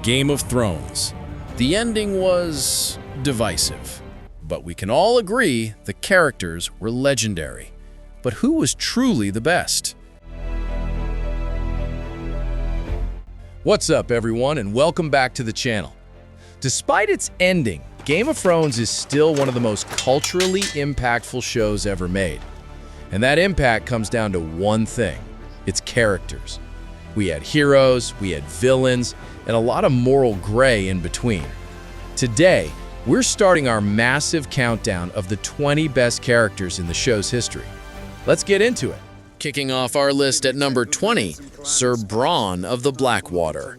Game of Thrones. The ending was divisive, but we can all agree the characters were legendary. But who was truly the best? What's up, everyone, and welcome back to the channel. Despite its ending, Game of Thrones is still one of the most culturally impactful shows ever made. And that impact comes down to one thing: its characters. We had heroes, we had villains, and a lot of moral gray in between. Today, we're starting our massive countdown of the 20 best characters in the show's history. Let's get into it. Kicking off our list at number 20, Sir Bronn of the Blackwater.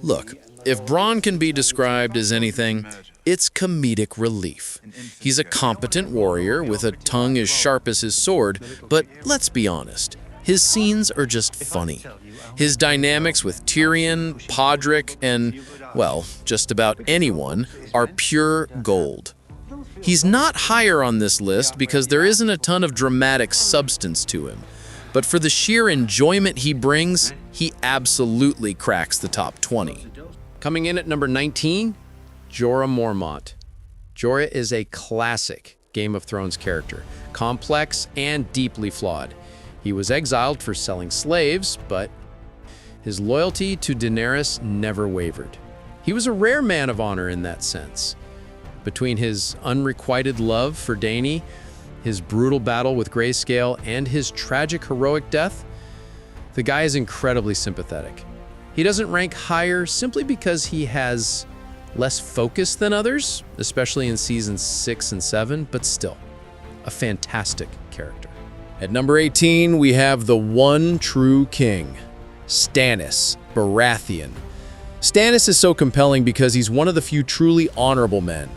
Look, if Bronn can be described as anything, it's comedic relief. He's a competent warrior with a tongue as sharp as his sword, but let's be honest, his scenes are just funny. His dynamics with Tyrion, Podrick, and, well, just about anyone are pure gold. He's not higher on this list because there isn't a ton of dramatic substance to him, but for the sheer enjoyment he brings, he absolutely cracks the top 20. Coming in at number 19, Jorah Mormont. Jorah is a classic Game of Thrones character, complex and deeply flawed. He was exiled for selling slaves, but his loyalty to Daenerys never wavered. He was a rare man of honor in that sense. Between his unrequited love for Dany, his brutal battle with Grayscale, and his tragic heroic death, the guy is incredibly sympathetic. He doesn't rank higher simply because he has less focus than others, especially in seasons 6 and 7, but still, a fantastic character. At number 18, we have the one true king, Stannis Baratheon. Stannis is so compelling because he's one of the few truly honorable men,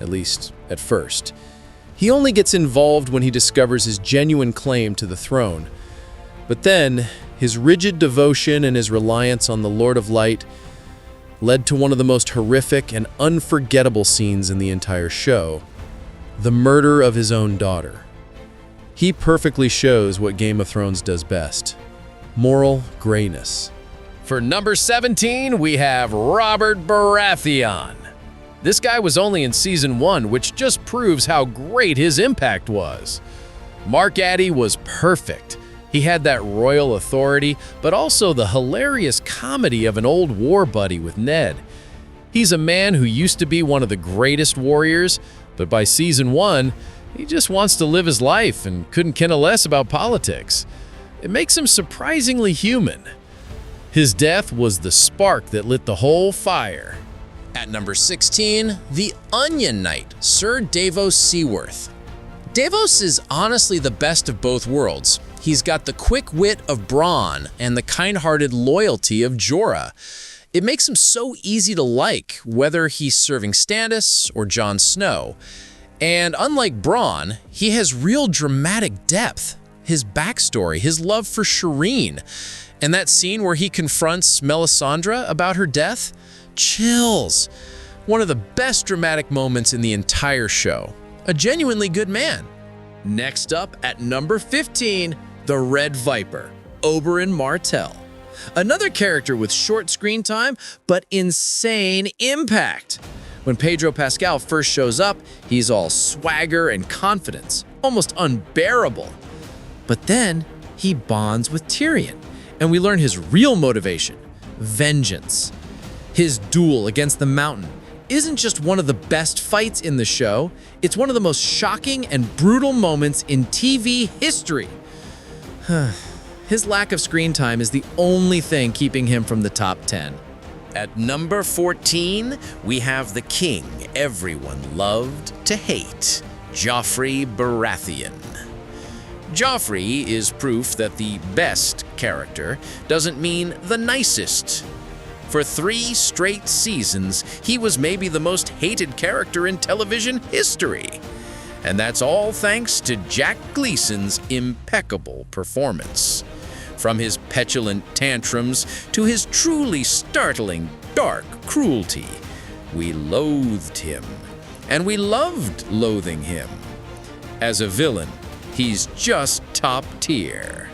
at least at first. He only gets involved when he discovers his genuine claim to the throne. But then, his rigid devotion and his reliance on the Lord of Light led to one of the most horrific and unforgettable scenes in the entire show: the murder of his own daughter. He perfectly shows what Game of Thrones does best: moral grayness. For number 17, we have Robert Baratheon. This guy was only in season 1, which just proves how great his impact was. Mark Addy was perfect. He had that royal authority, but also the hilarious comedy of an old war buddy with Ned. He's a man who used to be one of the greatest warriors, but by season 1, he just wants to live his life and couldn't care less about politics. It makes him surprisingly human. His death was the spark that lit the whole fire. At number 16, the Onion Knight, Sir Davos Seaworth. Davos is honestly the best of both worlds. He's got the quick wit of Bronn and the kind-hearted loyalty of Jorah. It makes him so easy to like, whether he's serving Stannis or Jon Snow. And unlike Bronn, he has real dramatic depth. His backstory, his love for Shireen, and that scene where he confronts Melisandre about her death, chills. One of the best dramatic moments in the entire show. A genuinely good man. Next up at number 15, the Red Viper, Oberyn Martell. Another character with short screen time, but insane impact. When Pedro Pascal first shows up, he's all swagger and confidence, almost unbearable. But then he bonds with Tyrion, and we learn his real motivation: vengeance. His duel against the Mountain isn't just one of the best fights in the show, it's one of the most shocking and brutal moments in TV history. His lack of screen time is the only thing keeping him from the top 10. At number 14, we have the king everyone loved to hate, Joffrey Baratheon. Joffrey is proof that the best character doesn't mean the nicest. For 3 straight seasons, he was maybe the most hated character in television history. And that's all thanks to Jack Gleeson's impeccable performance. From his petulant tantrums to his truly startling, dark cruelty, we loathed him, and we loved loathing him. As a villain, he's just top tier.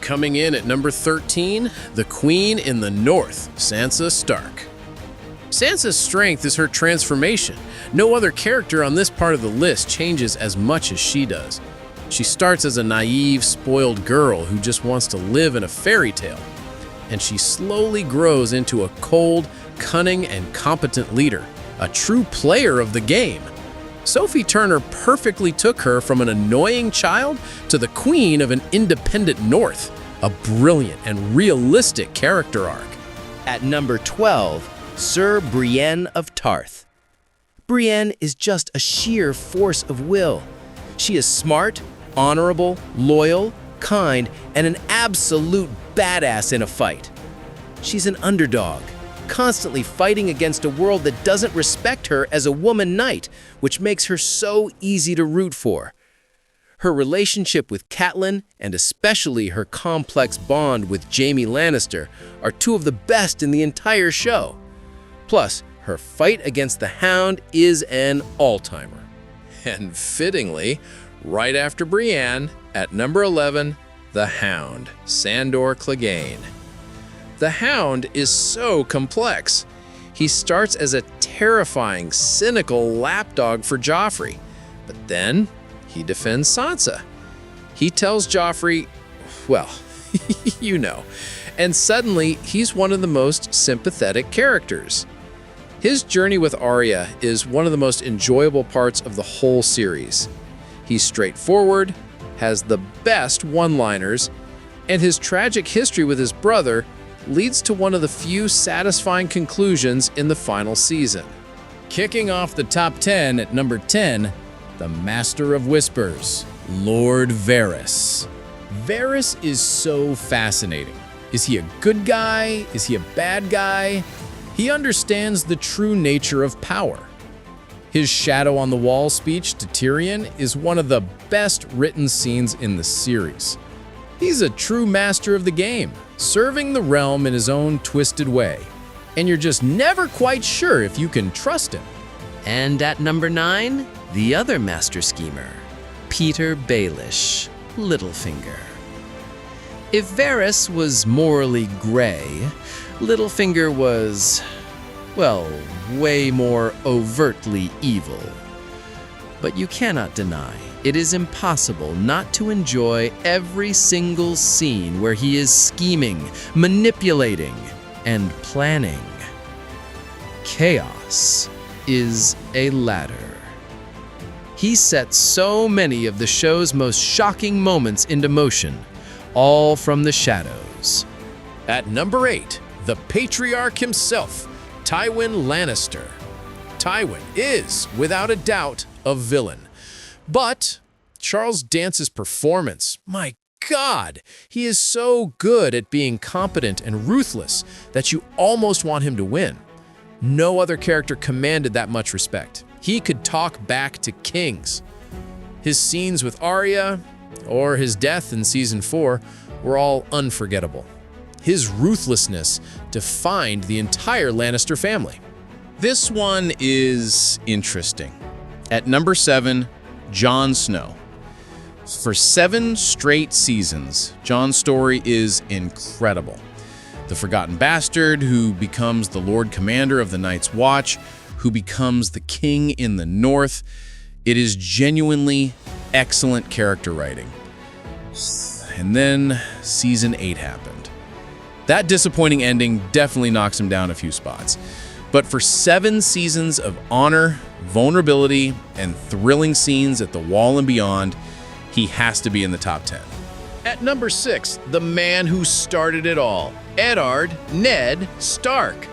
Coming in at number 13, the Queen in the North, Sansa Stark. Sansa's strength is her transformation. No other character on this part of the list changes as much as she does. She starts as a naive, spoiled girl who just wants to live in a fairy tale. And she slowly grows into a cold, cunning, and competent leader, a true player of the game. Sophie Turner perfectly took her from an annoying child to the queen of an independent North, a brilliant and realistic character arc. At number 12, Sir Brienne of Tarth. Brienne is just a sheer force of will. She is smart, honorable, loyal, kind, and an absolute badass in a fight. She's an underdog, constantly fighting against a world that doesn't respect her as a woman knight, which makes her so easy to root for. Her relationship with Catelyn, and especially her complex bond with Jaime Lannister, are two of the best in the entire show. Plus, her fight against the Hound is an all-timer. And fittingly, right after Brienne, at number 11, the Hound, Sandor Clegane. The Hound is so complex. He starts as a terrifying, cynical lapdog for Joffrey, but then he defends Sansa. He tells Joffrey, well, you know, and suddenly he's one of the most sympathetic characters. His journey with Arya is one of the most enjoyable parts of the whole series. He's straightforward, has the best one-liners, and his tragic history with his brother leads to one of the few satisfying conclusions in the final season. Kicking off the top 10 at number 10, the Master of Whispers, Lord Varys. Varys is so fascinating. Is he a good guy? Is he a bad guy? He understands the true nature of power. His shadow on the wall speech to Tyrion is one of the best written scenes in the series. He's a true master of the game, serving the realm in his own twisted way, and you're just never quite sure if you can trust him. And at number 9, the other master schemer, Peter Baelish, Littlefinger. If Varys was morally gray, Littlefinger was, well, way more overtly evil. But you cannot deny, it is impossible not to enjoy every single scene where he is scheming, manipulating, and planning. Chaos is a ladder. He sets so many of the show's most shocking moments into motion, all from the shadows. At number 8, the patriarch himself, Tywin Lannister. Tywin is, without a doubt, a villain. But Charles Dance's performance, my God, he is so good at being competent and ruthless that you almost want him to win. No other character commanded that much respect. He could talk back to kings. His scenes with Arya, or his death in Season 4, were all unforgettable. His ruthlessness defined the entire Lannister family. This one is interesting. At number 7, Jon Snow. For 7 straight seasons, Jon's story is incredible. The forgotten bastard who becomes the Lord Commander of the Night's Watch, who becomes the king in the North. It is genuinely excellent character writing. And then Season 8 happened. That disappointing ending definitely knocks him down a few spots. But for 7 seasons of honor, vulnerability, and thrilling scenes at the Wall and beyond, he has to be in the top 10. At number 6, the man who started it all, Eddard Ned Stark.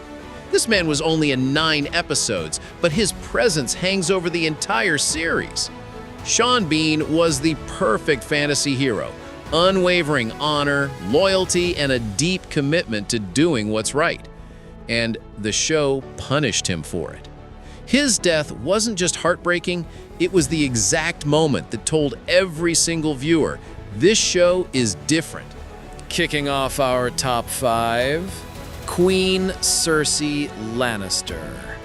This man was only in 9 episodes, but his presence hangs over the entire series. Sean Bean was the perfect fantasy hero. Unwavering honor, loyalty, and a deep commitment to doing what's right. And the show punished him for it. His death wasn't just heartbreaking, it was the exact moment that told every single viewer, this show is different. Kicking off our top 5, Queen Cersei Lannister.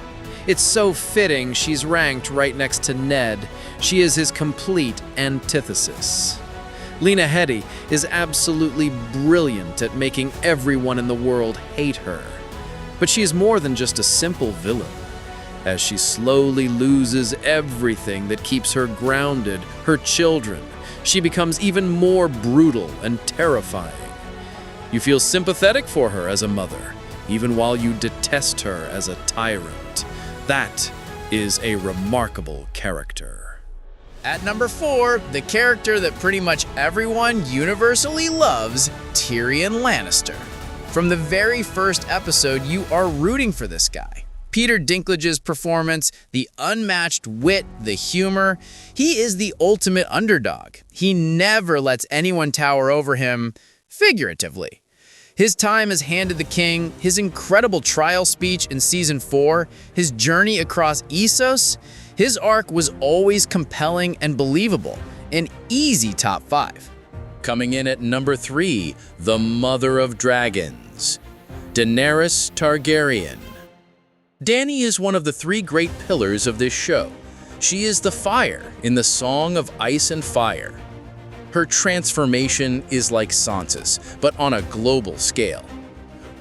It's so fitting she's ranked right next to Ned. She is his complete antithesis. Lena Headey is absolutely brilliant at making everyone in the world hate her. But she is more than just a simple villain. As she slowly loses everything that keeps her grounded, her children, she becomes even more brutal and terrifying. You feel sympathetic for her as a mother, even while you detest her as a tyrant. That is a remarkable character. At number 4, the character that pretty much everyone universally loves, Tyrion Lannister. From the very first episode, you are rooting for this guy. Peter Dinklage's performance, the unmatched wit, the humor, he is the ultimate underdog. He never lets anyone tower over him, figuratively. His time as Hand of the King, his incredible trial speech in Season 4, his journey across Essos, his arc was always compelling and believable, an easy top 5. Coming in at number 3, the Mother of Dragons, Daenerys Targaryen. Dany is one of the 3 great pillars of this show. She is the fire in the Song of Ice and Fire. Her transformation is like Sansa's, but on a global scale.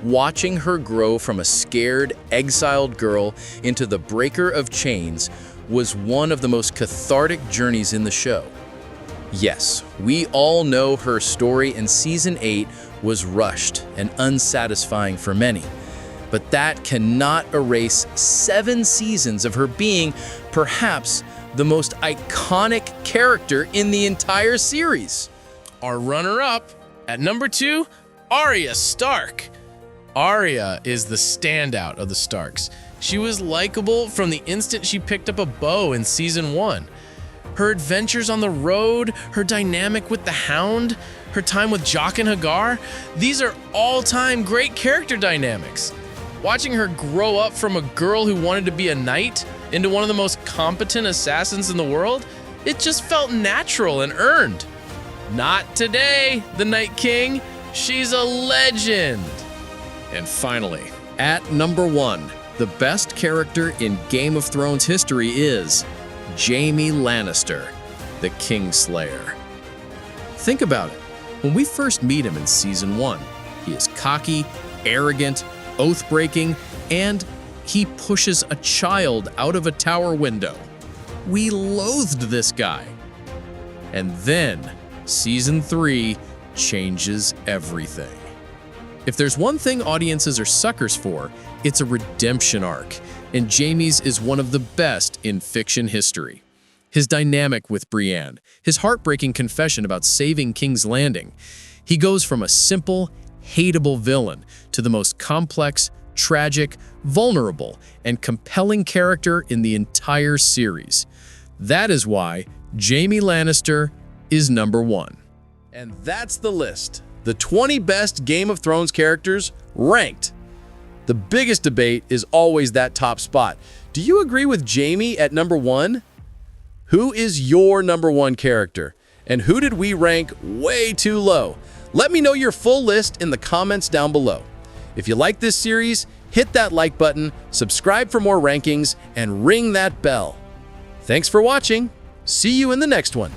Watching her grow from a scared, exiled girl into the breaker of chains was one of the most cathartic journeys in the show. Yes, we all know her story in Season 8 was rushed and unsatisfying for many, but that cannot erase 7 seasons of her being perhaps the most iconic character in the entire series. Our runner-up, at number 2, Arya Stark. Arya is the standout of the Starks. She was likable from the instant she picked up a bow in Season 1. Her adventures on the road, her dynamic with the Hound, her time with Jaqen H'ghar, these are all-time great character dynamics. Watching her grow up from a girl who wanted to be a knight into one of the most competent assassins in the world, it just felt natural and earned. Not today, the Night King. She's a legend. And finally, at number 1, the best character in Game of Thrones history is Jaime Lannister, the Kingslayer. Think about it. When we first meet him in Season 1, he is cocky, arrogant, oath-breaking, and he pushes a child out of a tower window. We loathed this guy. And then, Season 3 changes everything. If there's one thing audiences are suckers for, it's a redemption arc, and Jaime's is one of the best in fiction history. His dynamic with Brienne, his heartbreaking confession about saving King's Landing. He goes from a simple, hateable villain to the most complex, tragic, vulnerable, and compelling character in the entire series. That is why Jaime Lannister is number 1. And that's the list. The 20 best Game of Thrones characters ranked. The biggest debate is always that top spot. Do you agree with Jaime at number 1? Who is your number 1 character? And who did we rank way too low? Let me know your full list in the comments down below. If you like this series, hit that like button, subscribe for more rankings, and ring that bell. Thanks for watching. See you in the next one.